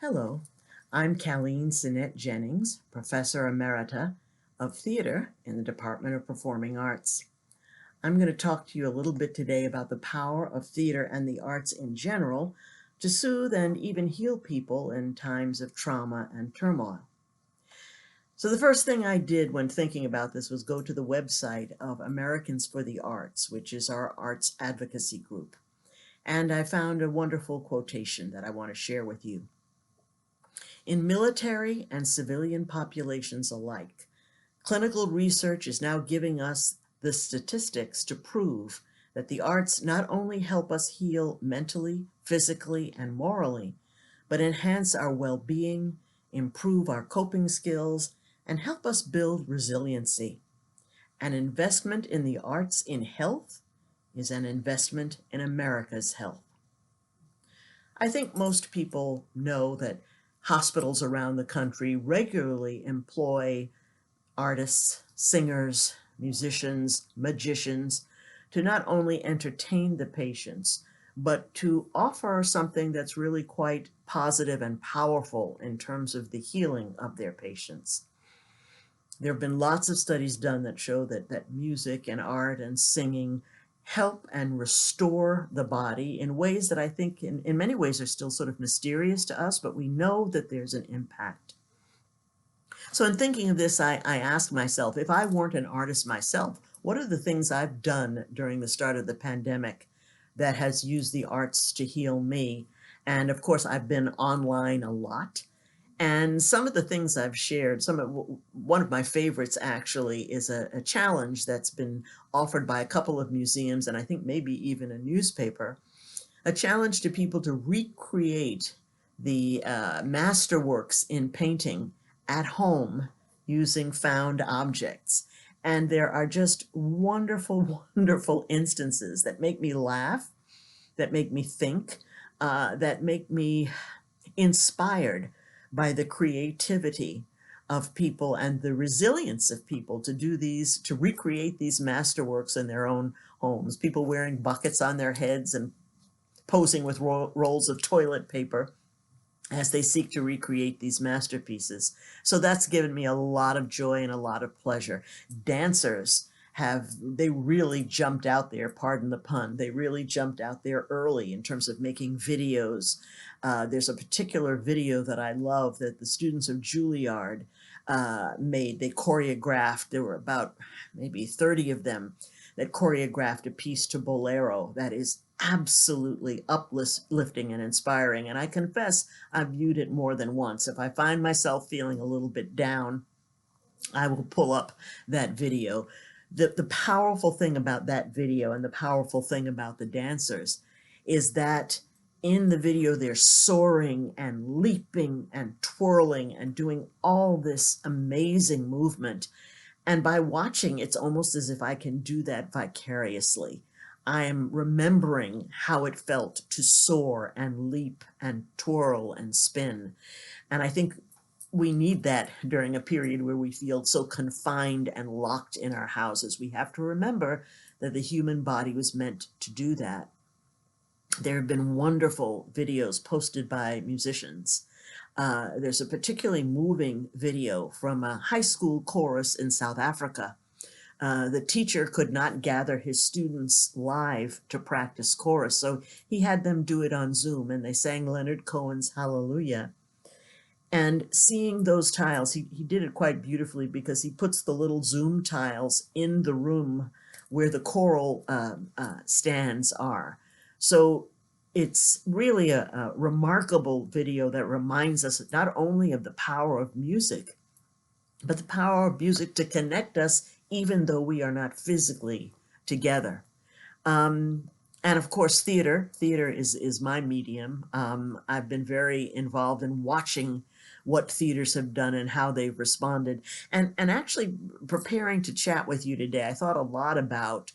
Hello, I'm Caleen Jennings, Professor Emerita of Theater in the Department of Performing Arts. I'm going to talk to you a little bit today about the power of theater and the arts in general to soothe and even heal people in times of trauma and turmoil. So the first thing I did when thinking about this was go to the website of Americans for the Arts, which is our arts advocacy group. And I found a wonderful quotation that I want to share with you. In military and civilian populations alike, clinical research is now giving us the statistics to prove that the arts not only help us heal mentally, physically, and morally, but enhance our well-being, improve our coping skills, and help us build resiliency. An investment in the arts in health is an investment in America's health. I think most people know that hospitals around the country regularly employ artists, singers, musicians, magicians to not only entertain the patients, but to offer something that's really quite positive and powerful in terms of the healing of their patients. There have been lots of studies done that show that music and art and singing help and restore the body in ways that I think in many ways are still sort of mysterious to us, but we know that there's an impact. So in thinking of this, I ask myself, if I weren't an artist myself, what are the things I've done during the start of the pandemic that has used the arts to heal me? And of course, I've been online a lot. And some of the things I've shared, one of my favorites actually is a challenge that's been offered by a couple of museums, and I think maybe even a newspaper, a challenge to people to recreate the masterworks in painting at home using found objects. And there are just wonderful, wonderful instances that make me laugh, that make me think, that make me inspired by the creativity of people and the resilience of people to do these, to recreate these masterworks in their own homes. People wearing buckets on their heads and posing with rolls of toilet paper as they seek to recreate these masterpieces. So that's given me a lot of joy and a lot of pleasure. Dancers they really jumped out there, pardon the pun, they really jumped out there early in terms of making videos. There's a particular video that I love that the students of Juilliard made. They choreographed, there were about maybe 30 of them that choreographed a piece to Bolero that is absolutely uplifting and inspiring. And I confess I've viewed it more than once. If I find myself feeling a little bit down, I will pull up that video. The powerful thing about that video and the powerful thing about the dancers is that in the video they're soaring and leaping and twirling and doing all this amazing movement. And by watching, it's almost as if I can do that vicariously. I am remembering how it felt to soar and leap and twirl and spin. And I think we need that during a period where we feel so confined and locked in our houses. We have to remember that the human body was meant to do that. There have been wonderful videos posted by musicians. There's a particularly moving video from a high school chorus in South Africa. The teacher could not gather his students live to practice chorus, so he had them do it on Zoom, and they sang Leonard Cohen's Hallelujah. And seeing those tiles, he did it quite beautifully because he puts the little Zoom tiles in the room where the choral stands are. So it's really a remarkable video that reminds us not only of the power of music, but the power of music to connect us even though we are not physically together. And of course, theater is my medium. I've been very involved in watching what theaters have done and how they've responded. And actually preparing to chat with you today, I thought a lot about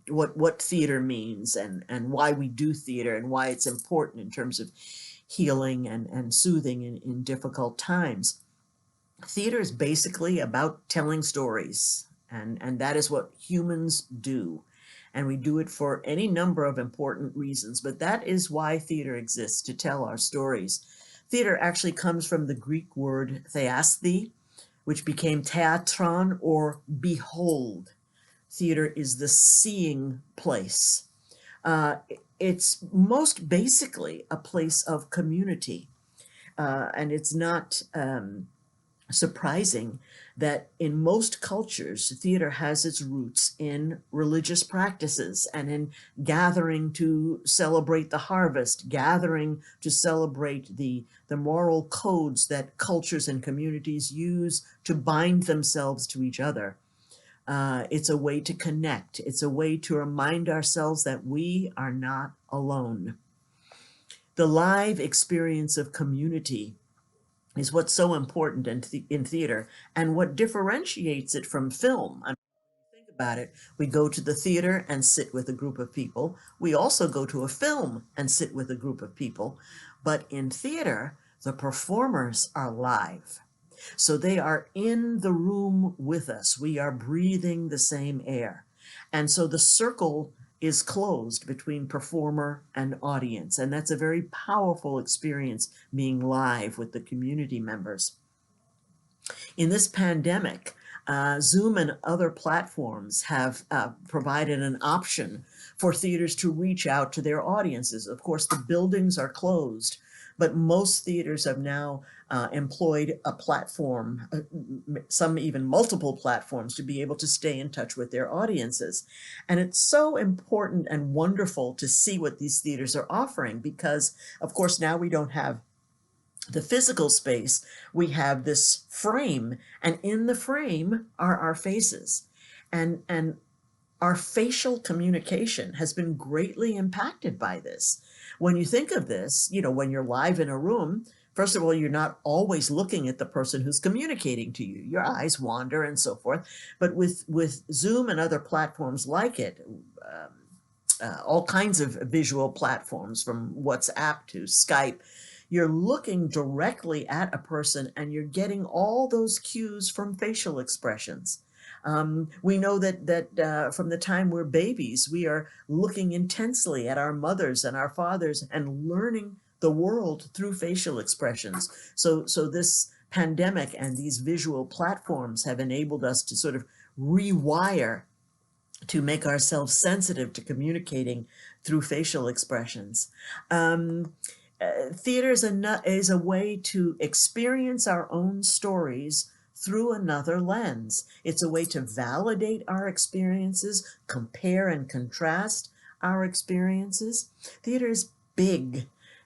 what theater means and why we do theater and why it's important in terms of healing and soothing in difficult times. Theater is basically about telling stories, and that is what humans do. And we do it for any number of important reasons, but that is why theater exists, to tell our stories. Theater actually comes from the Greek word theasthi, which became theatron, or behold. Theater is the seeing place. Uh, it's most basically a place of community. And it's not surprising that in most cultures, theater has its roots in religious practices and in gathering to celebrate the harvest, gathering to celebrate the moral codes that cultures and communities use to bind themselves to each other. It's a way to connect. It's a way to remind ourselves that we are not alone. The live experience of community is what's so important in theater, and what differentiates it from film. I mean, think about it. We go to the theater and sit with a group of people. We also go to a film and sit with a group of people. But in theater, the performers are live. So they are in the room with us. We are breathing the same air. And so the circle is closed between performer and audience. And that's a very powerful experience, being live with the community members. In this pandemic, Zoom and other platforms have provided an option for theaters to reach out to their audiences. Of course, the buildings are closed, but most theaters have now employed a platform, some even multiple platforms, to be able to stay in touch with their audiences. And it's so important and wonderful to see what these theaters are offering, because, of course, now we don't have the physical space. We have this frame, and in the frame are our faces. And our facial communication has been greatly impacted by this. When you think of this, when you're live in a room, first of all, you're not always looking at the person who's communicating to you. Your eyes wander and so forth. But with Zoom and other platforms like it, all kinds of visual platforms, from WhatsApp to Skype, you're looking directly at a person and you're getting all those cues from facial expressions. We know that from the time we're babies, we are looking intensely at our mothers and our fathers and learning the world through facial expressions. So this pandemic and these visual platforms have enabled us to sort of rewire, to make ourselves sensitive to communicating through facial expressions. Theater is a way to experience our own stories through another lens. It's a way to validate our experiences, compare and contrast our experiences. Theater is big.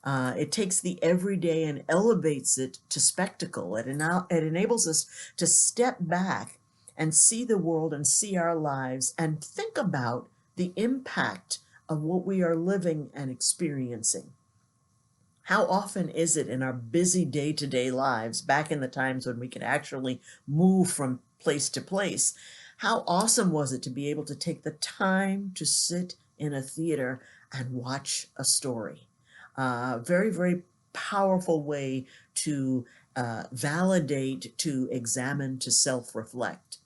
It takes the everyday and elevates it to spectacle. It enables us to step back and see the world and see our lives and think about the impact of what we are living and experiencing. How often is it in our busy day-to-day lives, back in the times when we could actually move from place to place, how awesome was it to be able to take the time to sit in a theater and watch a story? Very, very powerful way to validate, to examine, to self-reflect.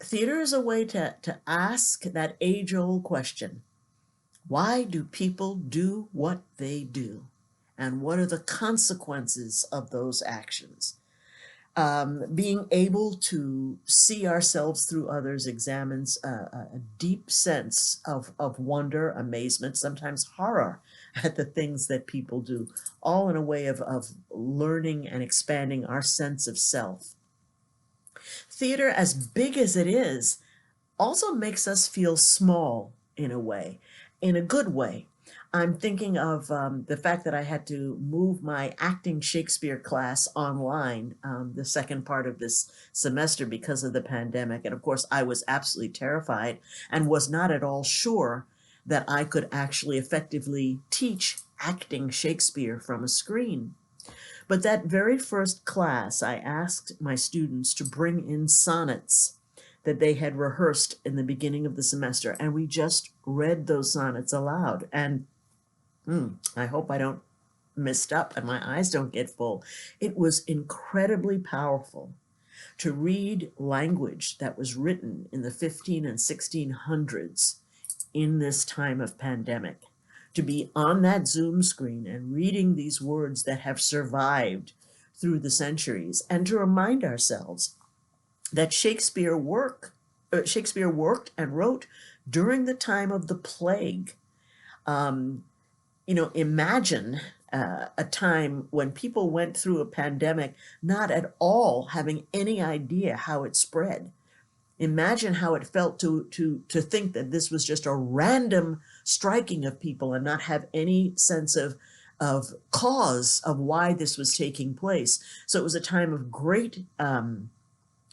Theater is a way to ask that age-old question: why do people do what they do? And what are the consequences of those actions? Being able to see ourselves through others examines a deep sense of wonder, amazement, sometimes horror at the things that people do, all in a way of learning and expanding our sense of self. Theater, as big as it is, also makes us feel small in a way, in a good way. I'm thinking of the fact that I had to move my acting Shakespeare class online the second part of this semester because of the pandemic. And of course, I was absolutely terrified and was not at all sure that I could actually effectively teach acting Shakespeare from a screen. But that very first class, I asked my students to bring in sonnets that they had rehearsed in the beginning of the semester, and we just read those sonnets aloud. And I hope I don't messed up and my eyes don't get full. It was incredibly powerful to read language that was written in the 15 and 1600s in this time of pandemic, to be on that Zoom screen and reading these words that have survived through the centuries, and to remind ourselves that Shakespeare worked and wrote during the time of the plague. Imagine a time when people went through a pandemic not at all having any idea how it spread. Imagine how it felt to think that this was just a random striking of people and not have any sense of cause of why this was taking place. So it was a time of great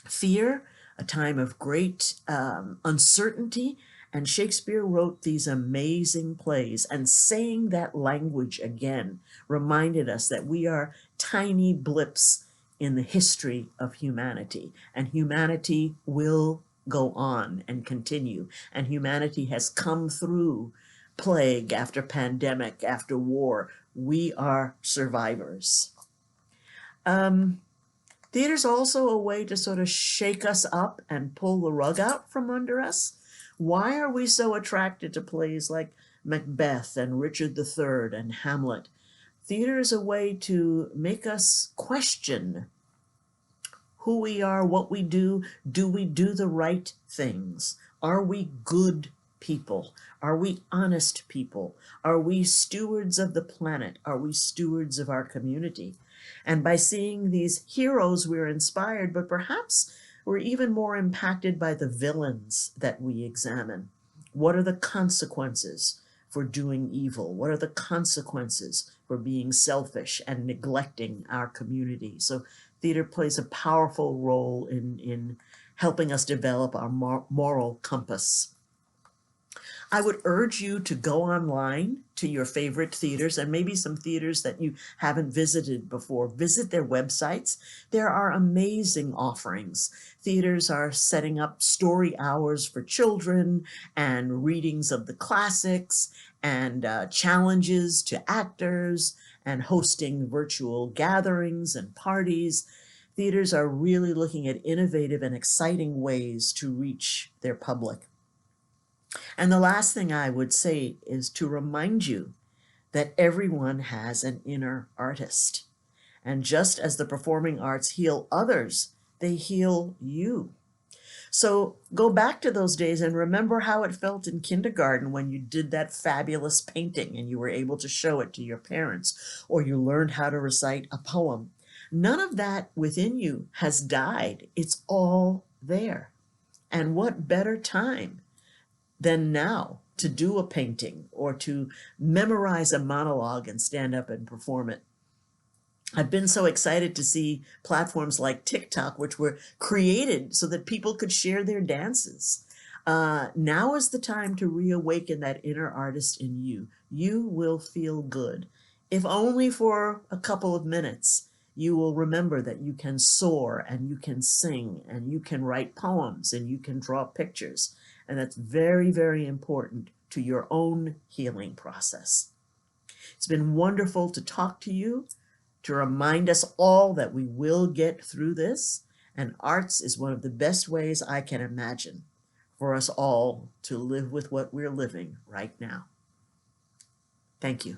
fear, a time of great uncertainty, and Shakespeare wrote these amazing plays, and saying that language again reminded us that we are tiny blips in the history of humanity, and humanity will go on and continue, and humanity has come through plague after pandemic after war. We are survivors. Theater's also a way to sort of shake us up and pull the rug out from under us. Why are we so attracted to plays like Macbeth and Richard III and Hamlet? Theater is a way to make us question who we are, what we do we do the right things? Are we good people? Are we honest people? Are we stewards of the planet? Are we stewards of our community? And by seeing these heroes, we're inspired, but perhaps we're even more impacted by the villains that we examine. What are the consequences for doing evil? What are the consequences for being selfish and neglecting our community? So theater plays a powerful role in helping us develop our moral compass. I would urge you to go online to your favorite theaters, and maybe some theaters that you haven't visited before. Visit their websites. There are amazing offerings. Theaters are setting up story hours for children and readings of the classics and challenges to actors and hosting virtual gatherings and parties. Theaters are really looking at innovative and exciting ways to reach their public. And the last thing I would say is to remind you that everyone has an inner artist. And just as the performing arts heal others, they heal you. So go back to those days and remember how it felt in kindergarten when you did that fabulous painting and you were able to show it to your parents, or you learned how to recite a poem. None of that within you has died. It's all there. And what better time than now to do a painting or to memorize a monologue and stand up and perform it. I've been so excited to see platforms like TikTok, which were created so that people could share their dances. Now is the time to reawaken that inner artist in you. You will feel good. If only for a couple of minutes, you will remember that you can soar and you can sing and you can write poems and you can draw pictures. And that's very, very important to your own healing process. It's been wonderful to talk to you, to remind us all that we will get through this. And arts is one of the best ways I can imagine for us all to live with what we're living right now. Thank you.